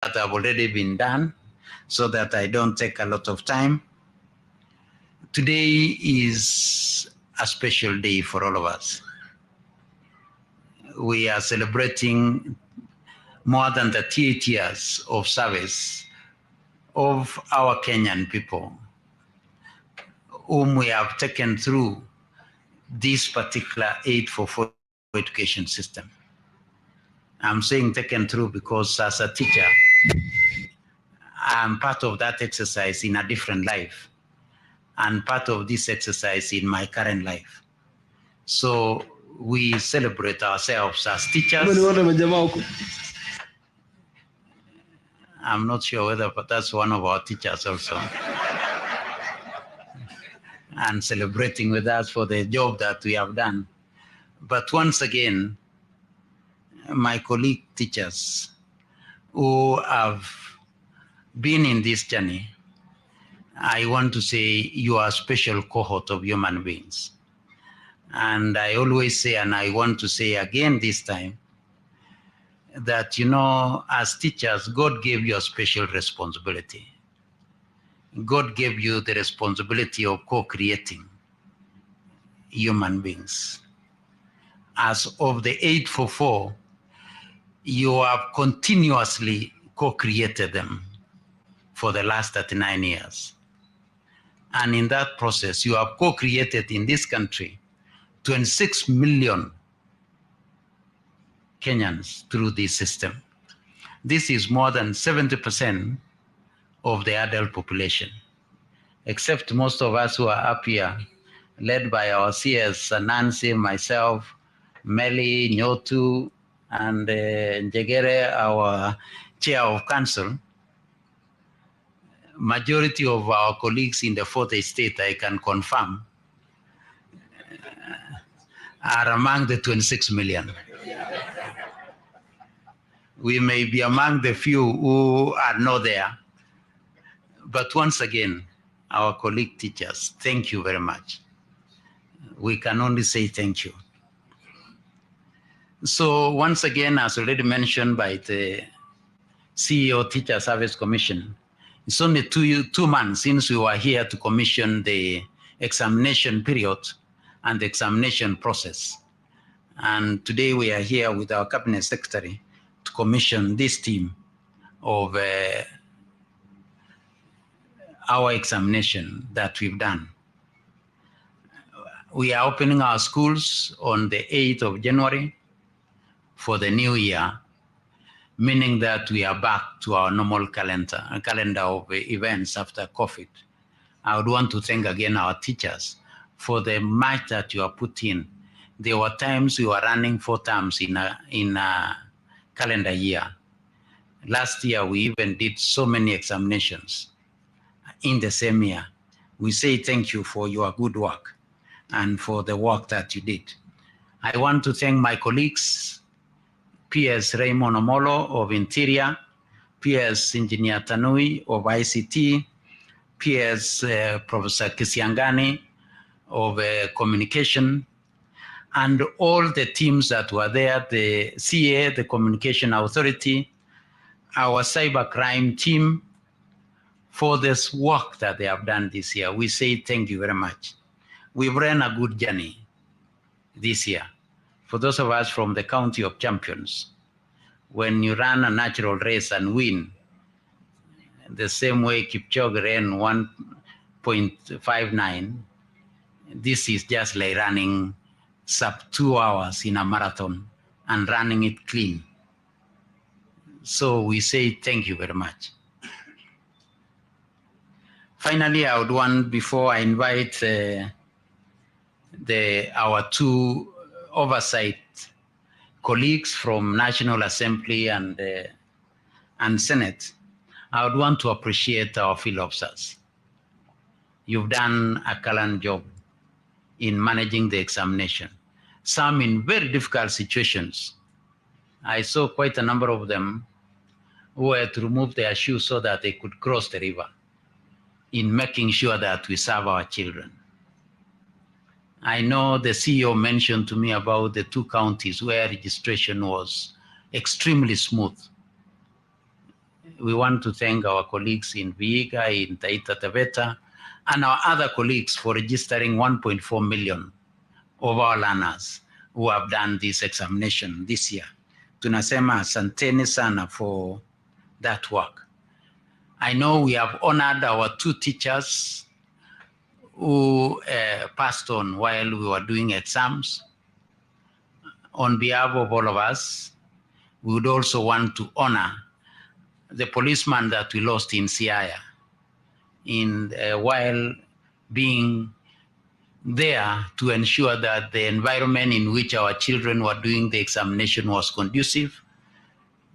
have already been done so that I don't take a lot of time. Today is a special day for all of us. We are celebrating more than 38 years of service of our Kenyan people, whom we have taken through this particular 844 education system. I'm saying taken through because as a teacher, I'm part of that exercise in a different life and part of this exercise in my current life. So we celebrate ourselves as teachers. I'm not sure whether, but that's one of our teachers also. And celebrating with us for the job that we have done. But once again, my colleague teachers who have been in this journey, I want to say you are a special cohort of human beings. And I always say, and I want to say again this time, that, you know, as teachers, God gave you a special responsibility. God gave you the responsibility of co-creating human beings. As of the 844, you have continuously co-created them for the last 39 years. And in that process, you have co-created in this country 26 million Kenyans through this system. This is more than 70% of the adult population, except most of us who are up here, led by our CS, Nancy, myself, Meli, Nyotu, and Njegere, our chair of council. Majority of our colleagues in the fourth estate, I can confirm, are among the 26 million. We may be among the few who are not there. But once again, our colleague teachers, thank you very much. We can only say thank you. So once again, as already mentioned by the CEO Teacher Service Commission, it's only two months since we were here to commission the examination period and the examination process. And today we are here with our Cabinet Secretary to commission this team of our examination that we've done. We are opening our schools on the 8th of January for the new year, meaning that we are back to our normal calendar of events after COVID. I would want to thank again our teachers for the much that you have put in. There were times we were running 4 terms in a calendar year. Last year, we even did so many examinations in the same year. We say thank you for your good work and for the work that you did. I want to thank my colleagues, PS Raymond Omolo of Interior, PS Engineer Tanui of ICT, PS Professor Kisiangani of Communication, and all the teams that were there, the CA, the Communication Authority, our cybercrime team, for this work that they have done this year. We say thank you very much. We've ran a good journey this year. For those of us from the County of Champions, when you run a natural race and win, the same way Kipchoge ran 1.59, this is just like running sub 2 hours in a marathon and running it clean. So we say thank you very much. Finally, I would want, before I invite our 2 oversight colleagues from National Assembly and Senate, I would want to appreciate our field officers. You've done a gallant job in managing the examination, some in very difficult situations. I saw quite a number of them who had to remove their shoes so that they could cross the river in making sure that we serve our children. I know the CEO mentioned to me about the 2 counties where registration was extremely smooth. We want to thank our colleagues in Vihiga, in Taita Taveta, and our other colleagues for registering 1.4 million of our learners who have done this examination this year. Tunasema asanteni sana for that work. I know we have honored our 2 teachers who passed on while we were doing exams. On behalf of all of us, we would also want to honor the policeman that we lost in Siaya while being there to ensure that the environment in which our children were doing the examination was conducive.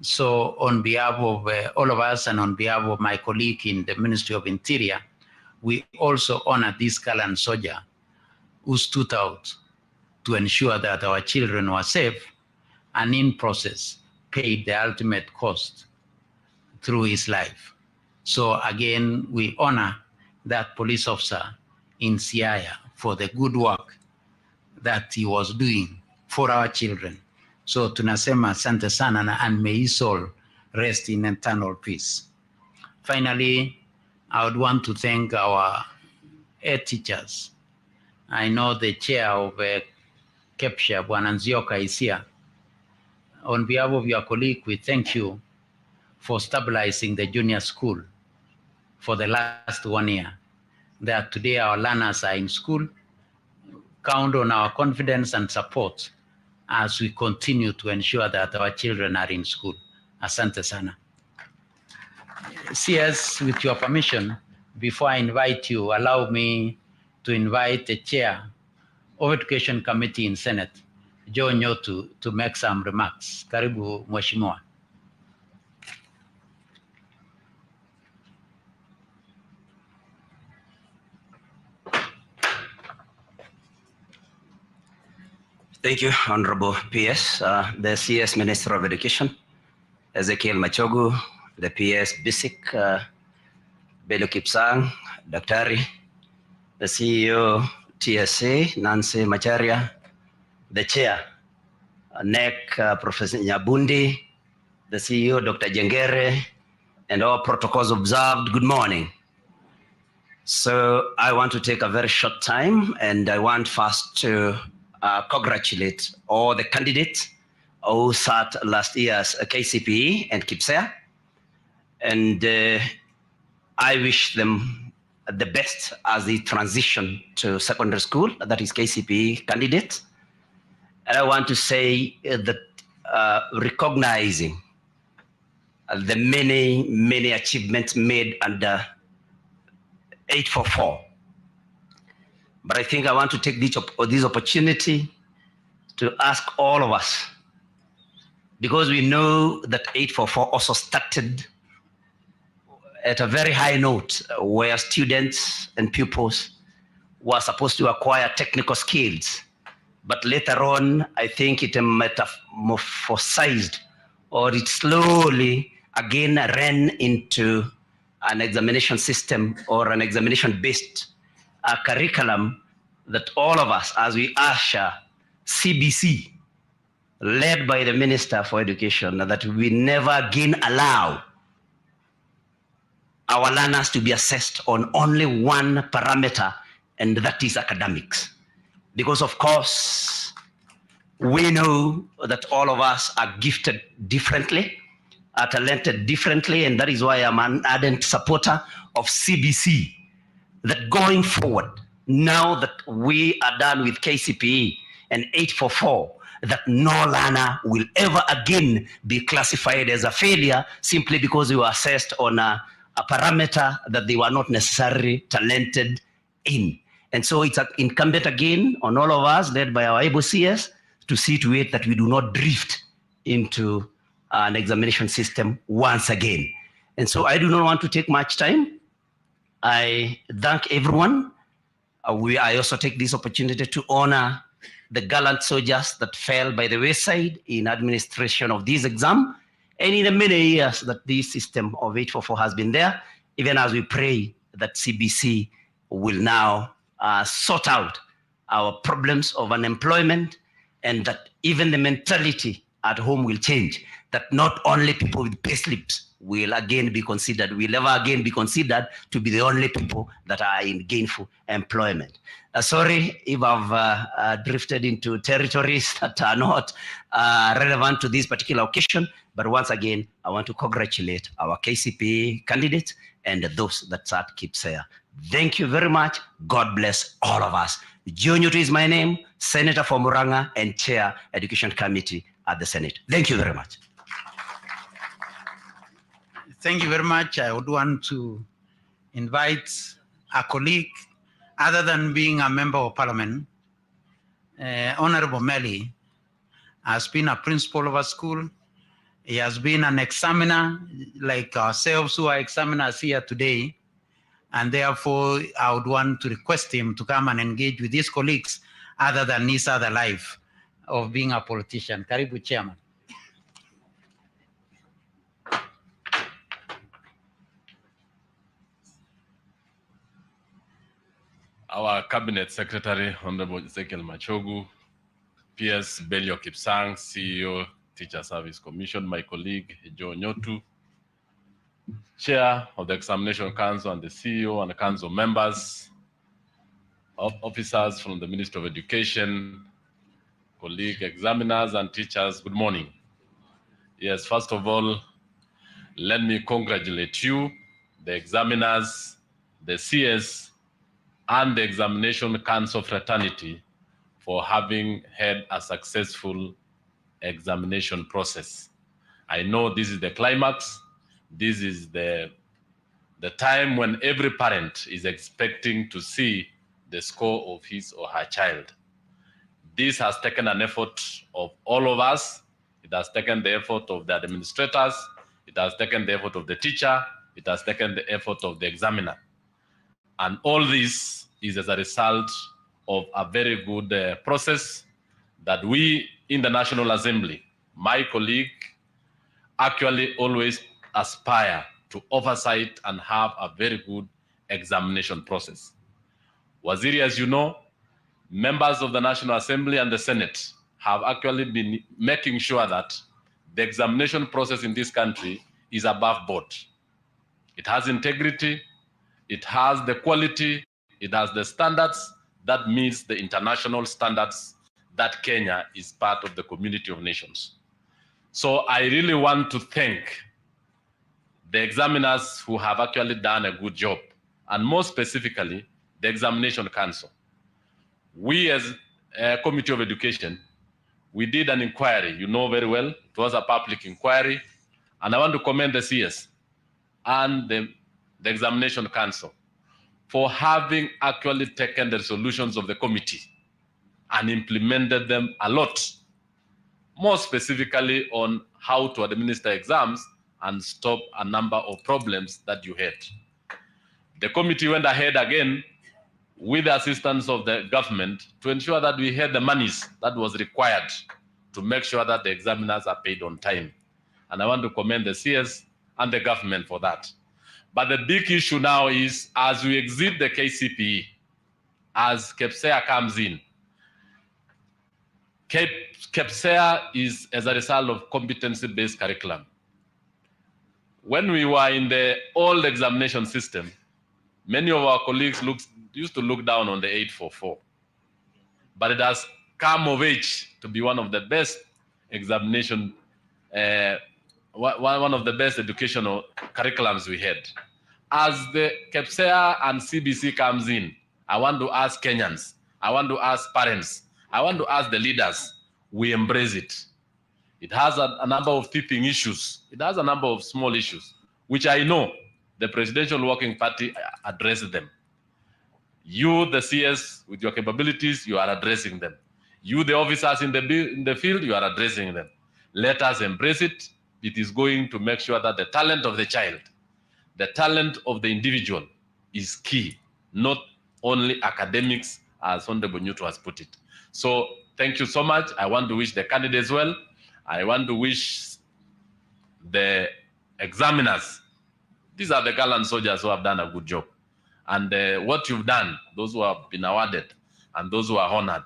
So on behalf of all of us and on behalf of my colleague in the Ministry of Interior, we also honor this gallant soldier who stood out to ensure that our children were safe and in process paid the ultimate cost through his life. So again, we honor that police officer in Siaya for the good work that he was doing for our children. So tunasema asante sana, and may his soul rest in eternal peace. Finally, I would want to thank our head teachers. I know the chair of Kcpe, Bwana Nzioka, is here. On behalf of your colleague, we thank you for stabilizing the junior school for the last 1 year. That today our learners are in school. Count on our confidence and support as we continue to ensure that our children are in school. Asante sana. CS, with your permission, before I invite you, allow me to invite the chair of Education Committee in Senate, Joe Nyotu, to make some remarks. Karibu, Mheshimiwa. Thank you, Honorable PS, the CS Minister of Education, Ezekiel Machogu, the PS Basic, Belo Kipsang, Daktari, the CEO TSA, Nancy Macharia, the Chair, NEC, Professor Nyabundi, the CEO, Dr. Jengere, and all protocols observed. Good morning. So I want to take a very short time, and I want first to congratulate all the candidates who sat last year's Kcpe and Kcpe, and I wish them the best as they transition to secondary school, that is Kcpe candidates. And I want to say that recognizing the many achievements made under 844. But I think I want to take this opportunity to ask all of us, because we know that 844 also started at a very high note where students and pupils were supposed to acquire technical skills. But later on, I think it metamorphosized, or it slowly again ran into an examination system or an examination-based curriculum that all of us, as we usher CBC, led by the Minister for Education, that we never again allow our learners to be assessed on only one parameter, and that is academics. Because of course, we know that all of us are gifted differently, are talented differently, and that is why I'm an ardent supporter of CBC, that going forward, now that we are done with Kcpe and 844, that no learner will ever again be classified as a failure simply because they were assessed on a parameter that they were not necessarily talented in. And so it's incumbent again on all of us, led by our able CS, to see to it that we do not drift into an examination system once again. And so I do not want to take much time. I thank everyone. I also take this opportunity to honor the gallant soldiers that fell by the wayside in administration of this exam, and in the many years that this system of 844 has been there, even as we pray that CBC will now sort out our problems of unemployment, and that even the mentality at home will change, that not only people with payslips will again be considered, will ever again be considered to be the only people that are in gainful employment. Sorry if I've drifted into territories that are not relevant to this particular occasion, but once again, I want to congratulate our Kcpe candidates and those that sat Kcpe. Thank you very much. God bless all of us. Joe Newton is my name, Senator for Muranga and Chair Education Committee at the Senate. Thank you very much. Thank you very much. I would want to invite a colleague, other than being a member of parliament. Honorable Melly has been a principal of a school. He has been an examiner like ourselves who are examiners here today. And therefore, I would want to request him to come and engage with his colleagues other than his other life of being a politician. Karibu, Chairman. Our Cabinet Secretary, Honorable Ezekiel Machogu, PS Belio Kipsang, CEO, Teacher Service Commission, my colleague, Joe Nyotu, Chair of the Examination Council and the CEO and the Council members, officers from the Ministry of Education, colleague examiners and teachers, good morning. Yes, first of all, let me congratulate you, the examiners, the CS, and the Examination Council fraternity for having had a successful examination process. I know this is the climax. This is the time when every parent is expecting to see the score of his or her child. This has taken an effort of all of us. It has taken the effort of the administrators. It has taken the effort of the teacher. It has taken the effort of the examiner. And all this is as a result of a very good process that we in the National Assembly, my colleague, actually always aspire to oversight and have a very good examination process. Waziri, as you know, members of the National Assembly and the Senate have actually been making sure that the examination process in this country is above board. It has integrity, it has the quality, it has the standards that meets the international standards that Kenya is part of the community of nations. So I really want to thank the examiners who have actually done a good job, and more specifically, the Examination Council. We as a Committee of Education, we did an inquiry, you know very well, it was a public inquiry, and I want to commend the CS and the Examination Council for having actually taken the resolutions of the committee and implemented them a lot, more specifically on how to administer exams and stop a number of problems that you had. The committee went ahead again with the assistance of the government to ensure that we had the monies that was required to make sure that the examiners are paid on time. And I want to commend the CS and the government for that. But the big issue now is, as we exit the Kcpe, as Kcpe comes in, Kcpe is as a result of competency-based curriculum. When we were in the old examination system, many of our colleagues used to look down on the 844. But it has come of age to be one of the best examination, one of the best educational curriculums we had. As the Kcpe and CBC comes in, I want to ask Kenyans, I want to ask parents, I want to ask the leaders, we embrace it. It has a number of teething issues. It has a number of small issues, which I know the Presidential Working Party addressed them. You, the CS, with your capabilities, you are addressing them. You, the officers in the field, you are addressing them. Let us embrace it. It is going to make sure that the talent of the child, the talent of the individual is key, not only academics, as Honorable Newton has put it. So thank you so much. I want to wish the candidates well. I want to wish the examiners. These are the gallant soldiers who have done a good job. And what you've done, those who have been awarded and those who are honored,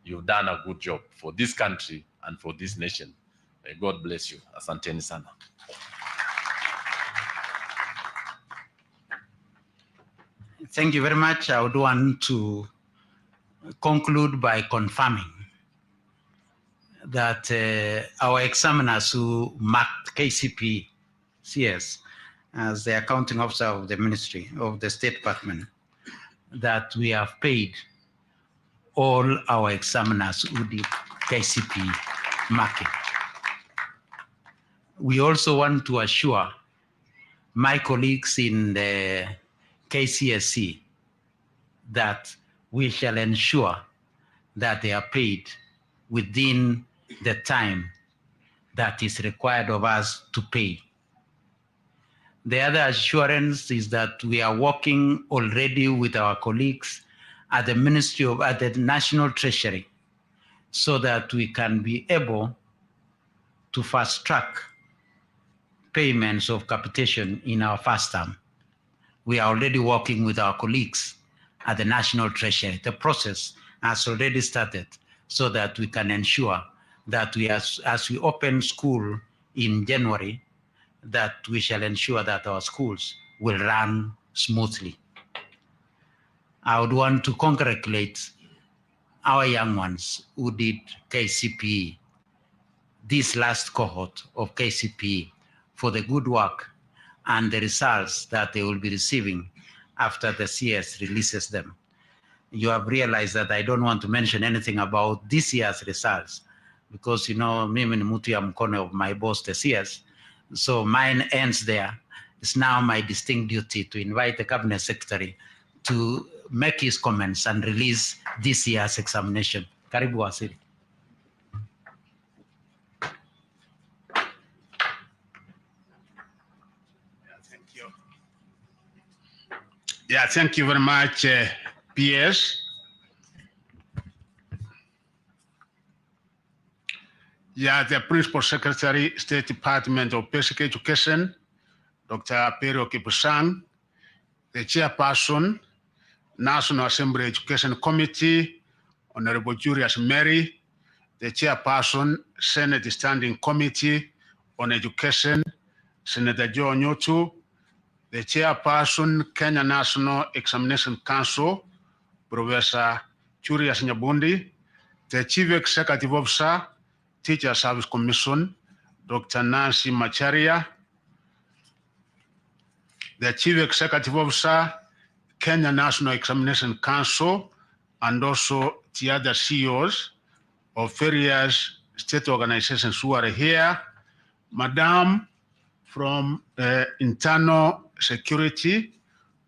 you've done a good job for this country and for this nation. May God bless you. Asanteni sana. Thank you very much. I would want to conclude by confirming that our examiners who marked Kcpe CS as the accounting officer of the Ministry of the State Department, that we have paid all our examiners who did Kcpe marking. We also want to assure my colleagues in the KCSE that we shall ensure that they are paid within the time that is required of us to pay. The other assurance is that we are working already with our colleagues at the at the National Treasury, so that we can be able to fast track payments of capitation in our first term. We are already working with our colleagues at the National Treasury. The process has already started, so that we can ensure that as we open school in January, that we shall ensure that our schools will run smoothly. I would want to congratulate our young ones who did Kcpe, this last cohort of Kcpe, for the good work and the results that they will be receiving after the CS releases them. You have realized that I don't want to mention anything about this year's results, because mimi ni mtu ya mkono of my boss, the CS. So mine ends there. It's now my distinct duty to invite the Cabinet Secretary to make his comments and release this year's examination. Karibu Waziri. Thank you. Yeah, thank you very much, PS. Yeah, the Principal Secretary, State Department of Basic Education, Dr. Pero Kipusang, the Chairperson, National Assembly Education Committee, Honorable Julius Mary, the Chairperson, Senate Standing Committee on Education, Senator Joe Nyotu, the Chairperson, Kenya National Examination Council, Professor Julius Nyabundi, the Chief Executive Officer, Teacher Service Commission, Dr. Nancy Macharia, the Chief Executive Officer, Kenya National Examination Council, and also the other CEOs of various state organizations who are here, Madam from Internal Security,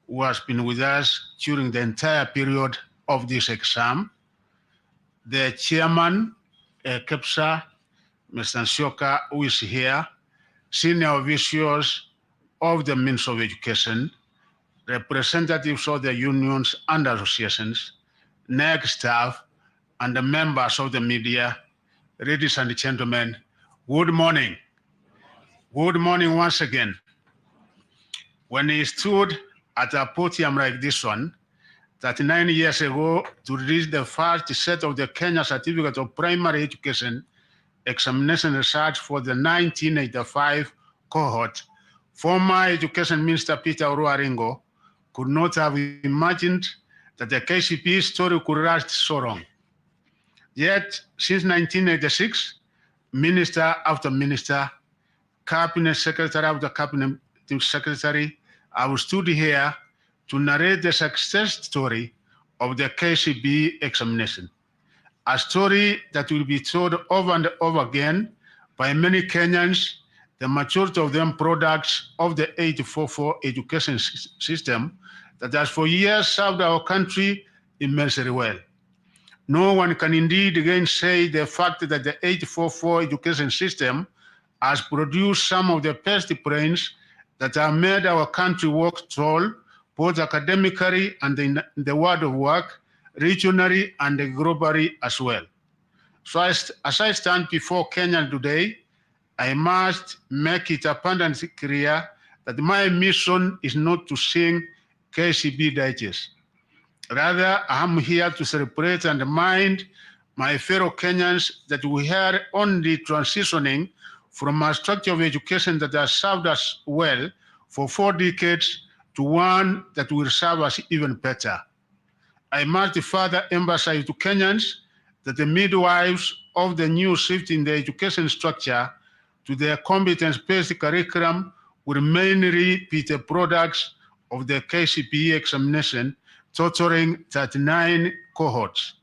who has been with us during the entire period of this exam, the Chairman, Kcpe, Mr. Nsyoka, who is here, senior officials of the Ministry of Education, representatives of the unions and associations, NEC staff, and the members of the media. Ladies and gentlemen, good morning. Good morning once again. When he stood at a podium like this one, 39 years ago, to release the first set of the Kenya Certificate of Primary Education examination results for the 1985 cohort, former Education Minister Peter Oruaringo could not have imagined that the Kcpe story could last so long. Yet, since 1986, minister after minister, cabinet secretary after cabinet secretary, have stood here to narrate the success story of the Kcpe examination, a story that will be told over and over again by many Kenyans, the majority of them products of the 844 education system that has for years served our country immensely well. No one can indeed again say the fact that the 844 education system has produced some of the best brains that have made our country work tall, both academically and in the world of work, regionally and globally as well. So as I stand before Kenya today, I must make it abundantly clear that my mission is not to sing Kcpe digest. Rather, I am here to celebrate and mind my fellow Kenyans, that we are only transitioning from a structure of education that has served us well for 4 decades to one that will serve us even better. I must further emphasize to Kenyans that the midwives of the new shift in the education structure to their competence-based curriculum will mainly be the products of the Kcpe examination, totaling 39 cohorts.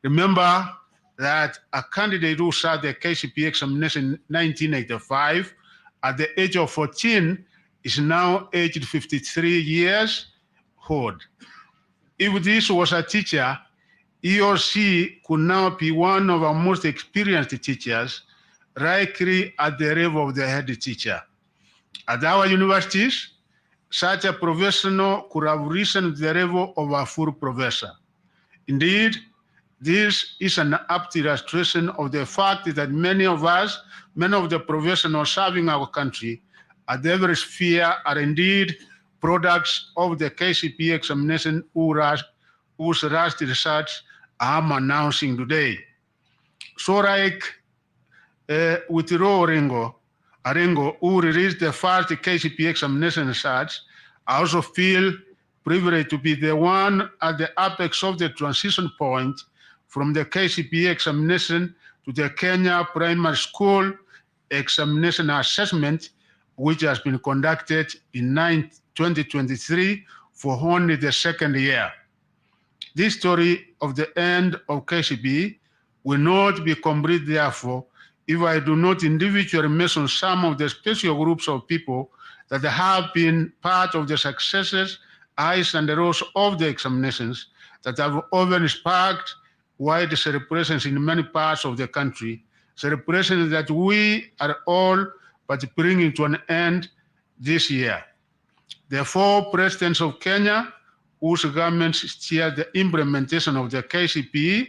Remember that a candidate who sat the Kcpe examination in 1985 at the age of 14 is now aged 53 years old. If this was a teacher, he or she could now be one of our most experienced teachers, likely at the level of the head teacher. At our universities, such a professional could have risen to the level of a full professor. Indeed, this is an apt illustration of the fact that many of the professionals serving our country at every sphere are indeed products of the Kcpe examination whose last results I'm announcing today. So like with Arengo, who released the first Kcpe examination results, I also feel privileged to be the one at the apex of the transition point from the Kcpe examination to the Kenya Primary School Examination Assessment, which has been conducted in 2023 for only the second year. This story of the end of Kcpe will not be complete, therefore, if I do not individually mention some of the special groups of people that have been part of the successes, highs, and the lows of the examinations that have often sparked wide celebrations in many parts of the country, celebrations that we are all but bringing to an end this year. The 4 presidents of Kenya, whose governments steered the implementation of the Kcpe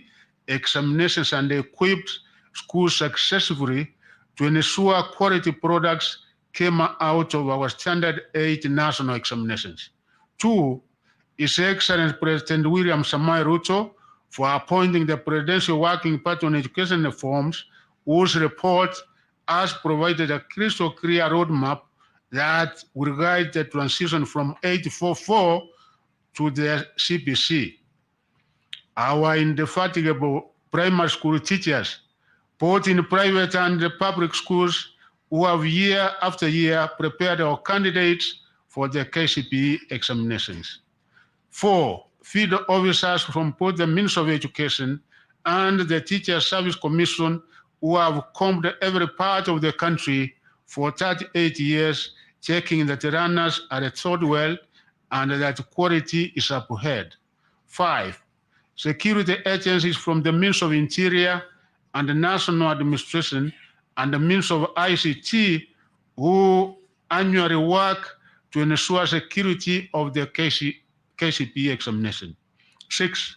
examinations and equipped schools successfully to ensure quality products came out of our Standard 8 national examinations. 2, His Excellency President William Samoei Ruto for appointing the Presidential Working Party on Education Reforms, whose report has provided a crystal clear roadmap that will guide the transition from 844 to the CPC. Our indefatigable primary school teachers, both in private and public schools, who have year after year prepared our candidates for the Kcpe examinations. 4, field officers from both the Ministry of Education and the Teacher Service Commission, who have combed every part of the country for 38 years, checking that the runners are taught well and that quality is upheld. 5, security agencies from the Ministry of Interior and the National Administration and the Ministry of ICT, who annually work to ensure security of the Kcpe examination. 6,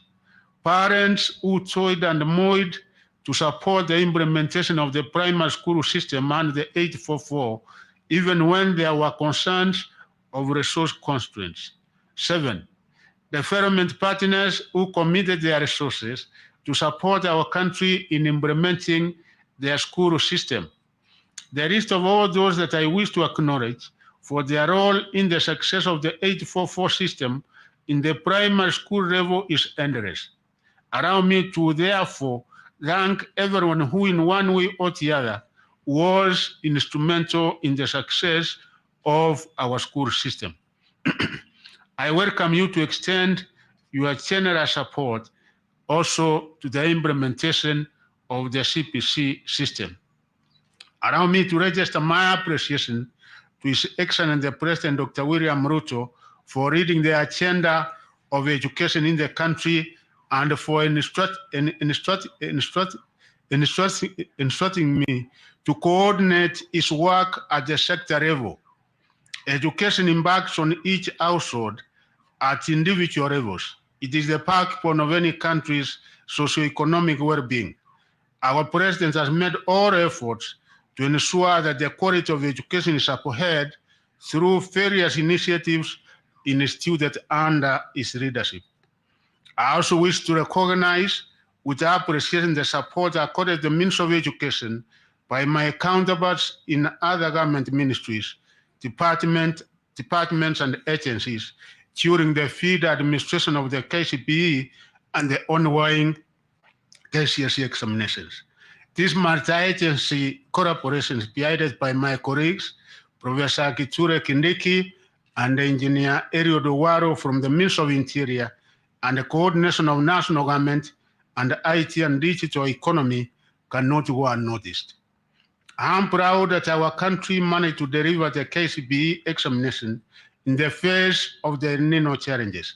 parents who toiled and moiled to support the implementation of the primary school system and the 844, even when there were concerns of resource constraints. 7, development partners who committed their resources to support our country in implementing their school system. The list of all those that I wish to acknowledge for their role in the success of the 844 system in the primary school level is endless. Allow me to therefore thank everyone who in one way or the other was instrumental in the success of our school system. I welcome you to extend your generous support also to the implementation of the CPC system. Allow me to register my appreciation to His Excellency President Dr. William Ruto for leading the agenda of education in the country and for instructing me to coordinate his work at the sector level. Education embarks on each household at individual levels. It is the backbone of any country's socioeconomic well-being. Our president has made all efforts to ensure that the quality of education is upheld through various initiatives instituted under his leadership. I also wish to recognize with appreciating the support accorded to the Ministry of Education by my counterparts in other government ministries, departments and agencies during the field administration of the Kcpe and the ongoing KCSE examinations. This multi-agency collaboration is guided by my colleagues, Professor Kcpe Kindiki and Engineer Eliud Owaro from the Ministry of Interior, and the coordination of national government and IT and digital economy cannot go unnoticed. I'm proud that our country managed to deliver the Kcpe examination in the face of the El Nino challenges.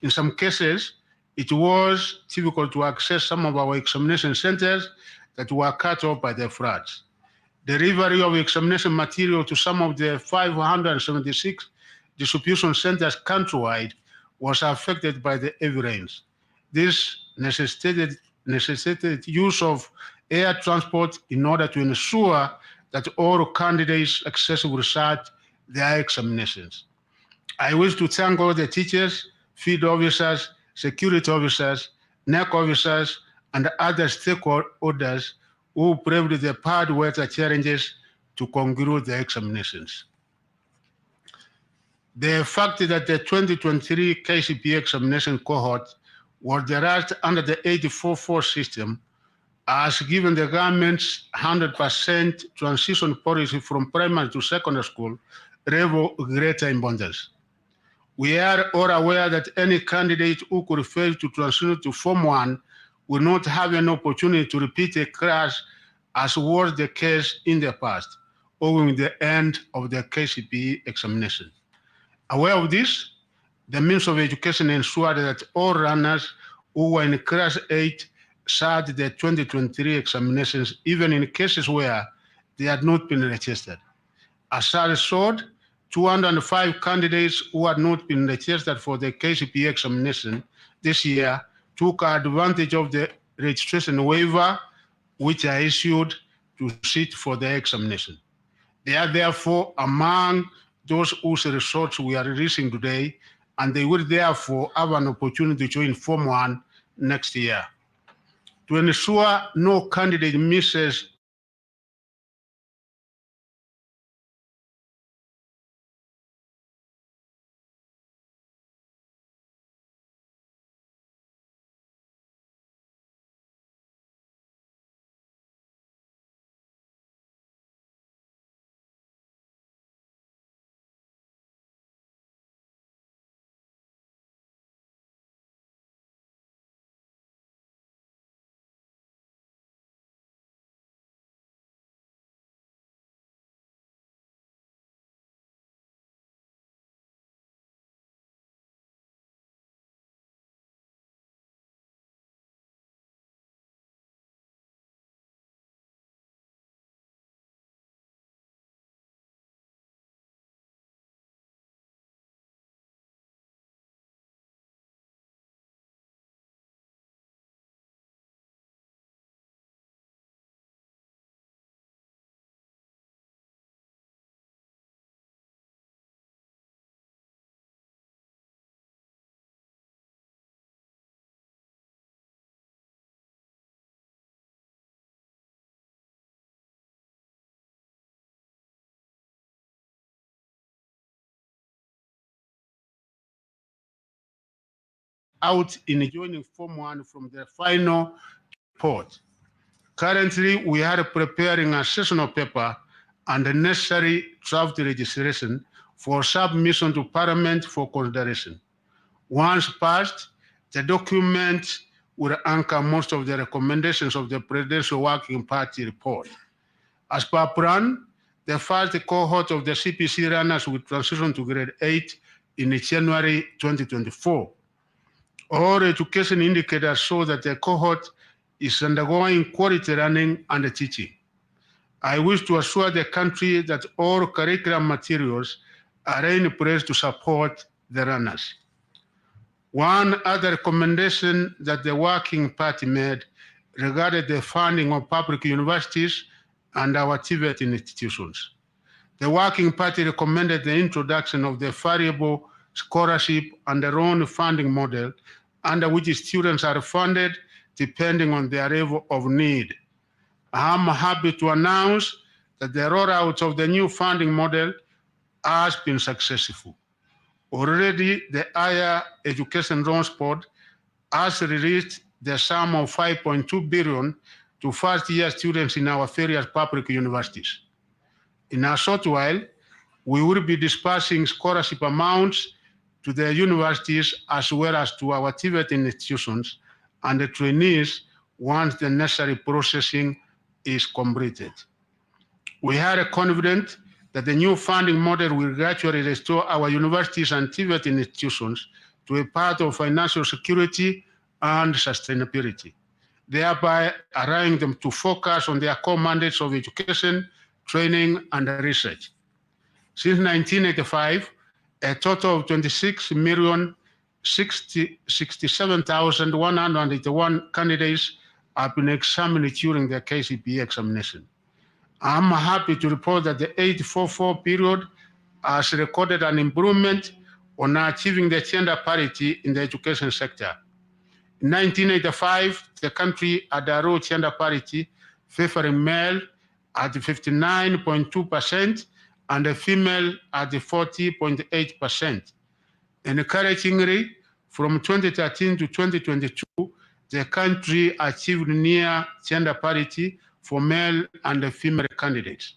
In some cases, it was difficult to access some of our examination centers that were cut off by the floods. Delivery of examination material to some of the 576 distribution centers countrywide was affected by the heavy rains. This necessitated use of air transport in order to ensure that all candidates successfully sat their examinations. I wish to thank all the teachers, field officers, security officers, NEC officers, and other stakeholders who braved the hard weather challenges to conclude the examinations. The fact that the 2023 Kcpe examination cohort was the last under the 84-4 system has given the government's 100% transition policy from primary to secondary school level greater importance. We are all aware that any candidate who could fail to transition to Form 1 will not have an opportunity to repeat a class as was the case in the past, owing the end of the Kcpe examination. Aware of this, the Ministry of Education ensured that all runners who were in Class 8 sat the 2023 examinations, even in cases where they had not been registered. As a result, 205 candidates who had not been registered for the Kcpe examination this year took advantage of the registration waiver which are issued to sit for the examination. They are therefore among those whose results we are releasing today, and they will therefore have an opportunity to join Form 1 next year. To ensure no candidate misses out in joining Form 1 from the final report. Currently, we are preparing a sessional paper and the necessary draft legislation for submission to Parliament for consideration. Once passed, the document will anchor most of the recommendations of the Presidential Working Party report. As per plan, the first cohort of the CPC runners will transition to grade 8 in January 2024. All education indicators show that the cohort is undergoing quality learning and teaching. I wish to assure the country that all curriculum materials are in place to support the runners. One other recommendation that the Working Party made regarded the funding of public universities and our TVET institutions. The Working Party recommended the introduction of the variable scholarship and the loan funding model under which students are funded depending on their level of need. I'm happy to announce that the rollout of the new funding model has been successful. Already, the Higher Education Loans Board has released the sum of 5.2 billion to first-year students in our various public universities. In a short while, we will be dispersing scholarship amounts to the universities as well as to our TVET institutions and the trainees once the necessary processing is completed. We are confident that the new funding model will gradually restore our universities and TVET institutions to a path of financial security and sustainability, thereby allowing them to focus on their core mandates of education, training, and research. Since 1985, a total of 26,067,181 candidates have been examined during the Kcpe examination. I'm happy to report that the 844 period has recorded an improvement on achieving the gender parity in the education sector. In 1985, the country had a low gender parity, favoring male at 59.2% and the female at 40.8%. Encouragingly, from 2013 to 2022, the country achieved near gender parity for male and female candidates.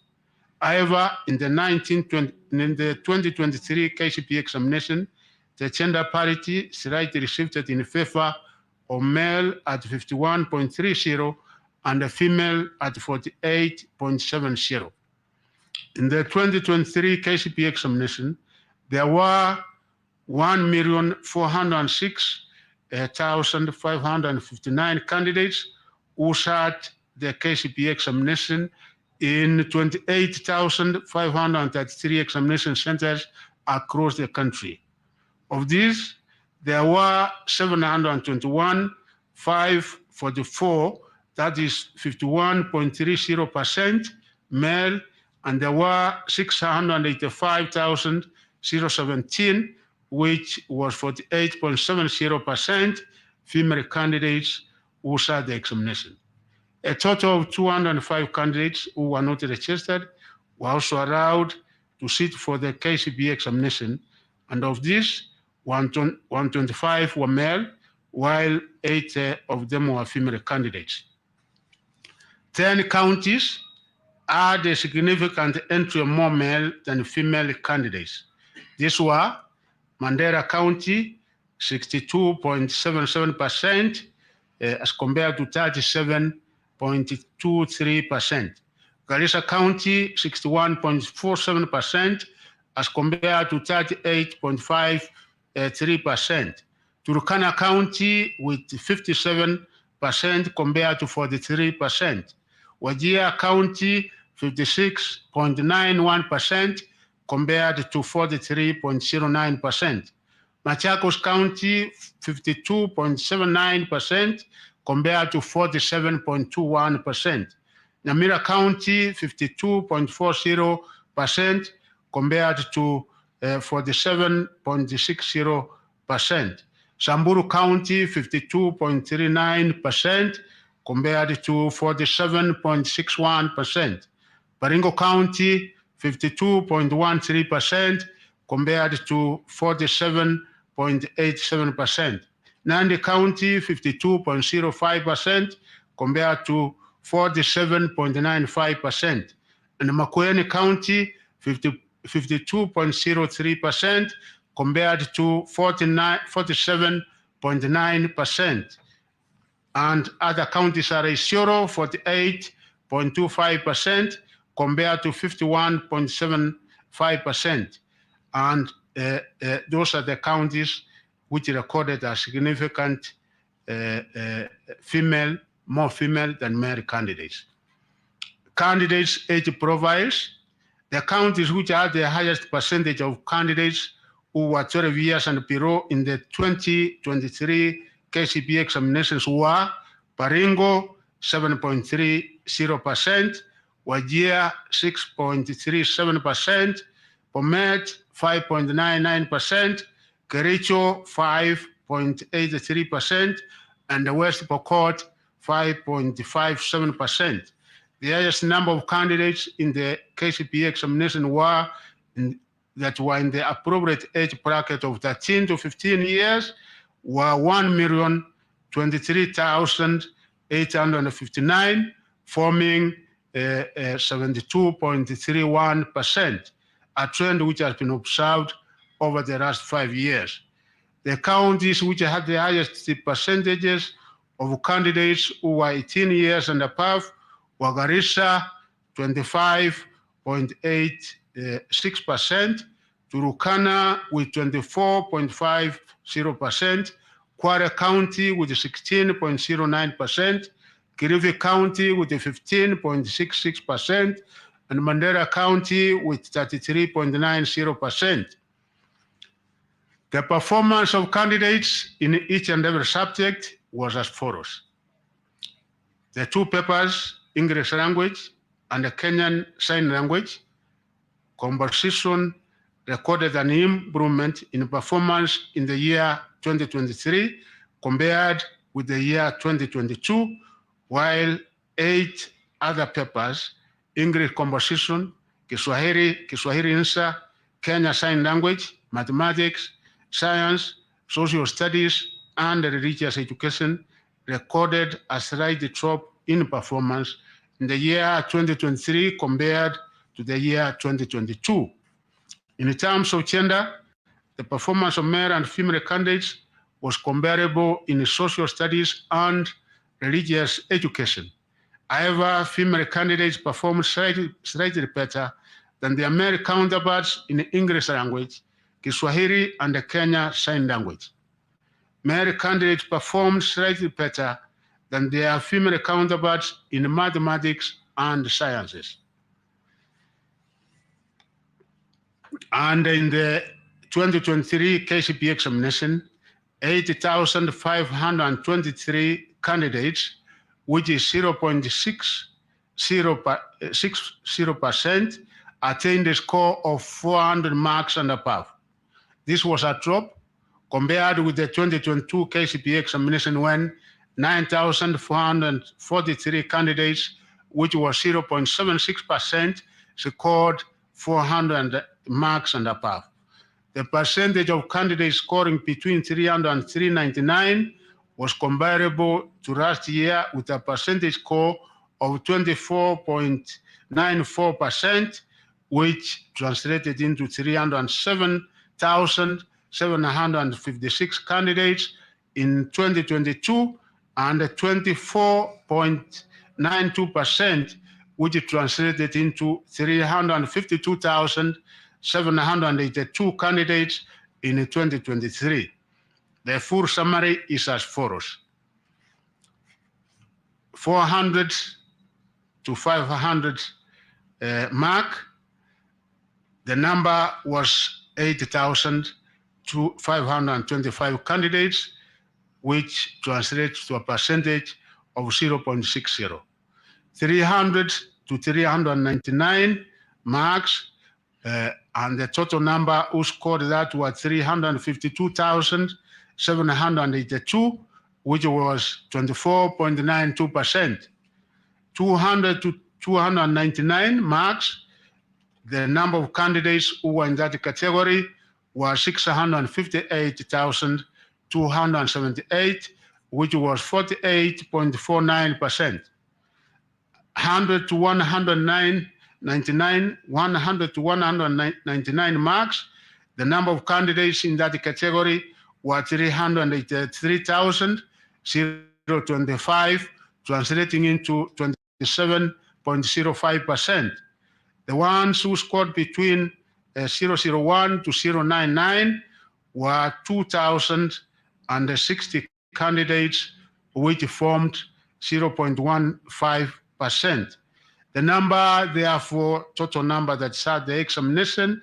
However, in the 2023 Kcpe examination, the gender parity slightly shifted in favor of male at 51.30 and the female at 48.70. In the 2023 Kcpe examination, there were 1,406,559 candidates who sat the Kcpe examination in 28,533 examination centers across the country. Of these, there were 721,544, that is 51.30% male, and there were 685,017, which was 48.70% female candidates who sat the examination. A total of 205 candidates who were not registered were also allowed to sit for the Kcpe examination, and of these, 125 were male, while 8 of them were female candidates. 10 counties had a significant entry of more male than female candidates. These were Mandera County, 62.77%, as compared to 37.23%. Garissa County, 61.47%, as compared to 38.53%. Turkana County with 57% compared to 43%. Wajir County, 56.91% compared to 43.09%. Machakos County, 52.79% compared to 47.21%. Nyamira County, 52.40% compared to 47.60%. Samburu County, 52.39% compared to 47.61%. Baringo County, 52.13% compared to 47.87%. Nandi County, 52.05% compared to 47.95%. And Makueni County, 52.03% compared to 47.9%. And other counties are Isiolo, 48.25% compared to 51.75%. And those are the counties which recorded a significant more female than male candidates. Candidates' age profiles. The counties which had the highest percentage of candidates who were 12 years and below in the 2023 Kcpe examinations were Baringo, 7.30%, Wajir, 6.37%, Bomet, 5.99%, Kericho, 5.83%, and the West Pokot, 5.57%. The highest number of candidates in the Kcpe examination were in the appropriate age bracket of 13 to 15 years were 1,023,859, forming 72.31%, a trend which has been observed over the last 5 years. The counties which had the highest percentages of candidates who were 18 years and above were Garissa, 25.86%, Turkana with 24.50%, Kwara County with 16.09%, Kilifi County with 15.66%, and Mandera County with 33.90%. The performance of candidates in each and every subject was as follows. The two papers, English language and the Kenyan Sign Language, conversation recorded an improvement in performance in the year 2023 compared with the year 2022, while 8 other papers, English conversation, Kiswahili Insa, Kenya Sign Language, Mathematics, Science, Social Studies, and Religious Education, recorded a slight drop in performance in the year 2023 compared to the year 2022. In terms of gender, the performance of male and female candidates was comparable in social studies and religious education. However, female candidates performed slightly better than their male counterparts in English language, Kiswahili, and the Kenya Sign Language. Male candidates performed slightly better than their female counterparts in mathematics and sciences. And in the 2023 Kcpe examination, 80,523 candidates, which is 0.60%, attained a score of 400 marks and above. This was a drop compared with the 2022 Kcpe examination when 9,443 candidates, which was 0.76%, scored 400 marks and above. The percentage of candidates scoring between 300 and 399 was comparable to last year with a percentage score of 24.94%, which translated into 307,756 candidates in 2022 and 24.92%, which translated into 352,782 candidates in 2023. The full summary is as follows. 400 to 500 mark, the number was 8,525 candidates, which translates to a percentage of 0.60. 300 to 399 marks, and the total number who scored that were 352,782, which was 24.92%. 200 to 299 marks, the number of candidates who were in that category were 658,278, which was 48.49%. 100 to 199 marks, the number of candidates in that category were 383,025, translating into 27.05%. The ones who scored between 001 to 099 were 2,060 candidates, which formed 0.15%. The number, therefore, total number that sat the examination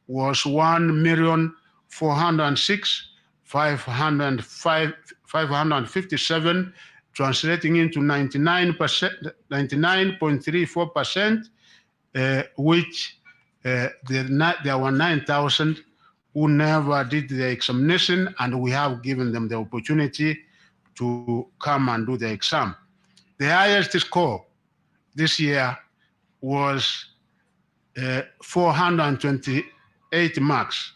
was 1,406,557, translating into 99.34%, which there were 9,000 who never did the examination, and we have given them the opportunity to come and do the exam. The highest score this year was 428 marks.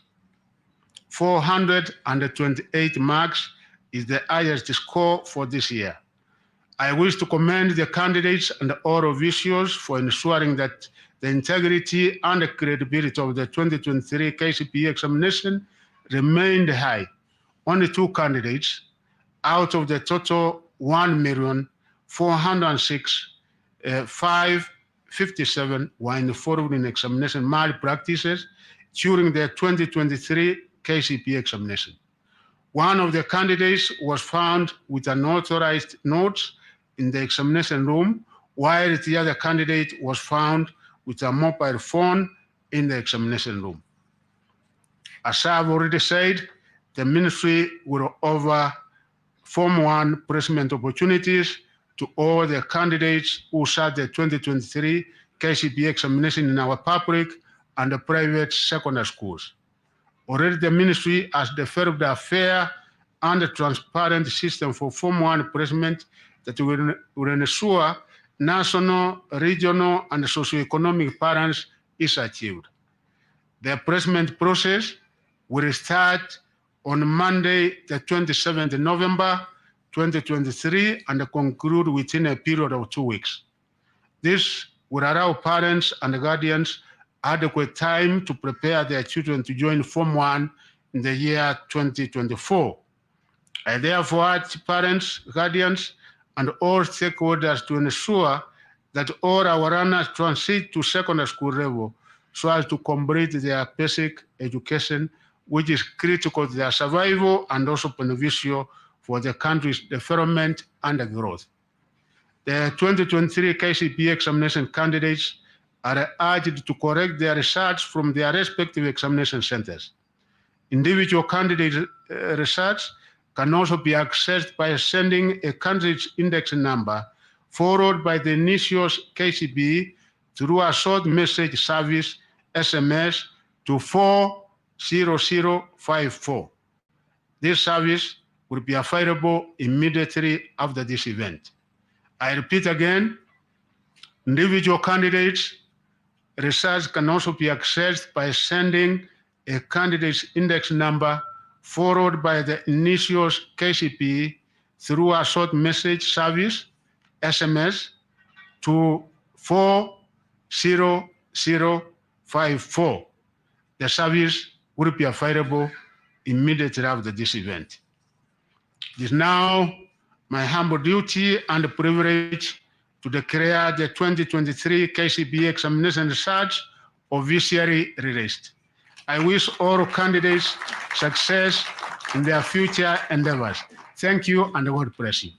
428 marks is the highest score for this year. I wish to commend the candidates and all officials for ensuring that the integrity and the credibility of the 2023 Kcpe examination remained high. Only 2 candidates out of the total 1,406,557 were involved in examination malpractices during the 2023 Kcpe examination. One of the candidates was found with unauthorized notes in the examination room, while the other candidate was found with a mobile phone in the examination room. As I've already said, the ministry will offer Form 1 placement opportunities to all the candidates who sat the 2023 Kcpe examination in our public and the private secondary schools. Already the ministry has developed a fair and transparent system for Form 1 placement that will ensure national, regional, and socioeconomic balance is achieved. The placement process will start on Monday, the 27th November 2023, and conclude within a period of 2 weeks. This will allow parents and guardians adequate time to prepare their children to join Form 1 in the year 2024. I therefore urge parents, guardians, and all stakeholders to ensure that all our runners transit to secondary school level so as to complete their basic education, which is critical to their survival and also beneficial for the country's development and growth. The 2023 Kcpe examination candidates are urged to correct their results from their respective examination centers. Individual candidate results can also be accessed by sending a candidate's index number followed by the initials Kcpe through a short message service SMS to 40054. This service will be available immediately after this event. I repeat again, individual candidates results can also be accessed by sending a candidate's index number followed by the initials Kcpe through a short message service, SMS, to 40054. The service will be available immediately after this event. It is now my humble duty and privilege to declare the 2023 Kcpe examination results officially released. I wish all candidates success in their future endeavors. Thank you, and God bless you.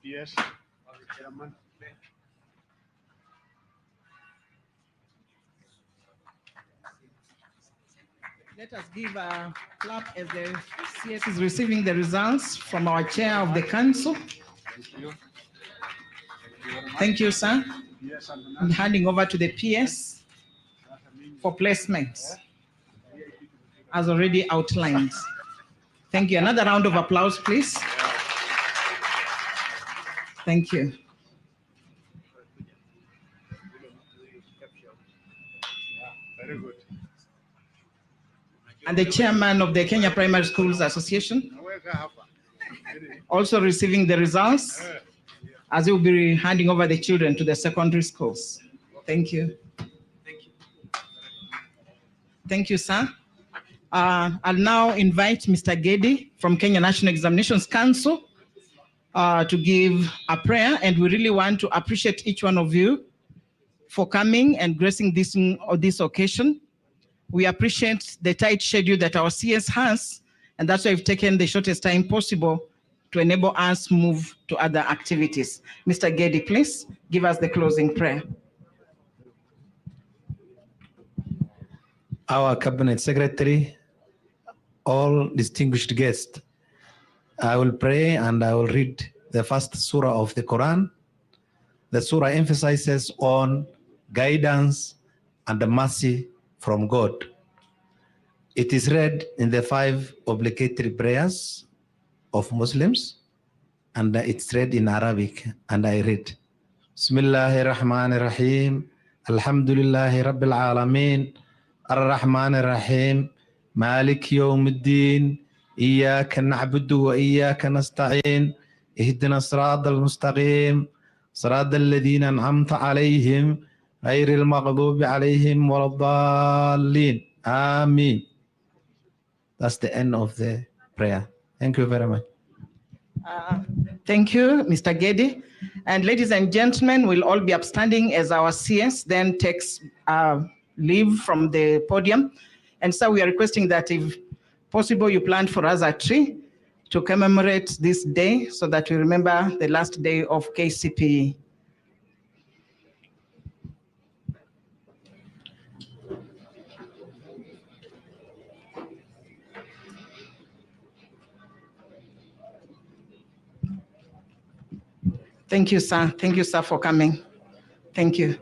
Yes. Let us give a clap as the CS is receiving the results from our chair of the council. Thank you. Thank you, sir. I'm handing over to the PS for placement, as already outlined. Thank you. Another round of applause, please. Thank you. Very good. And the chairman of the Kenya Primary Schools Association, also receiving the results, as he will be handing over the children to the secondary schools. Thank you. Thank you. Thank you, sir. I'll now invite Mr. Gedi from Kenya National Examinations Council to give a prayer, and we really want to appreciate each one of you for coming and gracing this occasion. We appreciate the tight schedule that our CS has, and that's why we've taken the shortest time possible to enable us move to other activities. Mr. Gedi, please give us the closing prayer. Our Cabinet Secretary, all distinguished guests, I will pray and I will read the first surah of the Quran, the surah emphasizes on guidance and the mercy from God. It is read in the 5 obligatory prayers of Muslims, and it's read in Arabic, and I read, Bismillahir Rahmanir Rahim, Alhamdulillahi Rabbil Alameen, Ar-Rahmanir Rahim, Malik Yawmiddin, Iyyaka na'budu wa iyyaka nasta'in, Ihdina as-siratal mustaqim, Siratal ladhina an'amta alayhim, Ghayril maghdubi alayhim waladdallin. Ameen. That's the end of the prayer. Thank you very much. Thank you, Mr. Gedi. And ladies and gentlemen, we'll all be upstanding as our CS then takes leave from the podium. And so we are requesting that if possible, you plant for us a tree to commemorate this day so that we remember the last day of Kcpe. Thank you, sir. Thank you, sir, for coming. Thank you.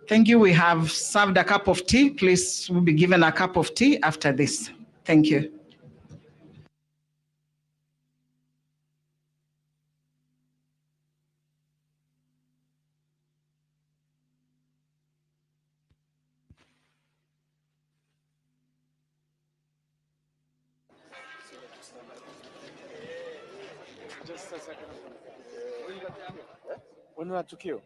Thank you. We have served a cup of tea. Please, we'll be given a cup of tea after this. Thank you. When tukio